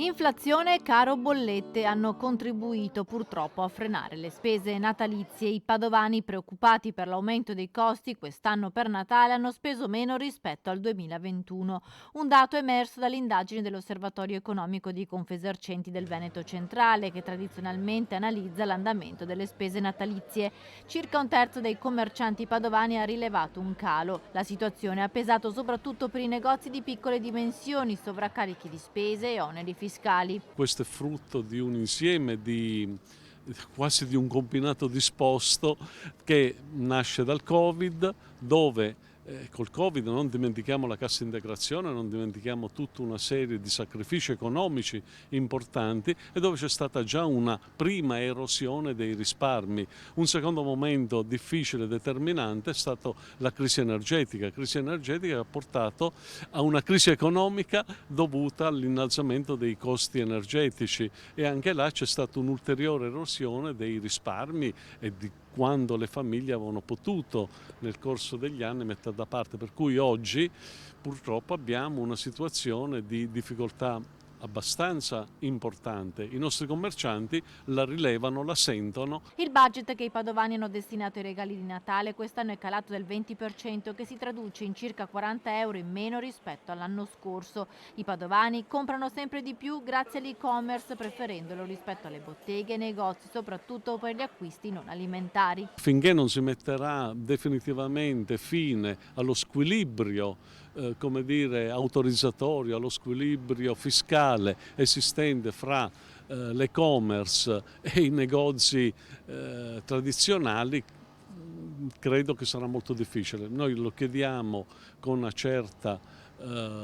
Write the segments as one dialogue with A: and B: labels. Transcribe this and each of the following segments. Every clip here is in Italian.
A: Inflazione e caro bollette hanno contribuito purtroppo a frenare le spese natalizie. I padovani, preoccupati per l'aumento dei costi, quest'anno per Natale hanno speso meno rispetto al 2021. Un dato emerso dall'indagine dell'Osservatorio economico di Confesercenti del Veneto Centrale, che tradizionalmente analizza l'andamento delle spese natalizie. Circa un terzo dei commercianti padovani ha rilevato un calo. La situazione ha pesato soprattutto per i negozi di piccole dimensioni, sovraccarichi di spese e oneri fiscali.
B: Questo è frutto di un insieme quasi di un combinato disposto che nasce dal Covid, dove col Covid non dimentichiamo la cassa integrazione, non dimentichiamo tutta una serie di sacrifici economici importanti e dove c'è stata già una prima erosione dei risparmi. Un secondo momento difficile e determinante è stato la crisi energetica che ha portato a una crisi economica dovuta all'innalzamento dei costi energetici e anche là c'è stata un'ulteriore erosione dei risparmi e di quando le famiglie avevano potuto nel corso degli anni mettere da parte, per cui oggi purtroppo abbiamo una situazione di difficoltà abbastanza importante. I nostri commercianti la rilevano, la sentono.
A: Il budget che i padovani hanno destinato ai regali di Natale quest'anno è calato del 20%, che si traduce in circa 40 euro in meno rispetto all'anno scorso. I padovani comprano sempre di più grazie all'e-commerce, preferendolo rispetto alle botteghe e negozi, soprattutto per gli acquisti non alimentari.
B: Finché non si metterà definitivamente fine allo squilibrio autorizzatorio, allo squilibrio fiscale esistente fra l'e-commerce e i negozi tradizionali, credo che sarà molto difficile. Noi lo chiediamo con una certa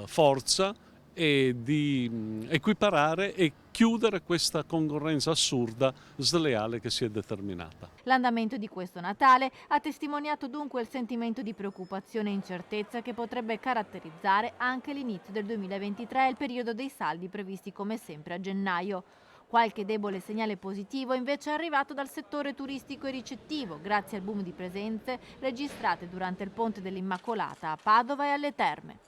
B: forza e di equiparare e chiudere questa concorrenza assurda, sleale che si è determinata.
A: L'andamento di questo Natale ha testimoniato dunque il sentimento di preoccupazione e incertezza che potrebbe caratterizzare anche l'inizio del 2023 e il periodo dei saldi previsti come sempre a gennaio. Qualche debole segnale positivo invece è arrivato dal settore turistico e ricettivo, grazie al boom di presenze registrate durante il Ponte dell'Immacolata a Padova e alle Terme.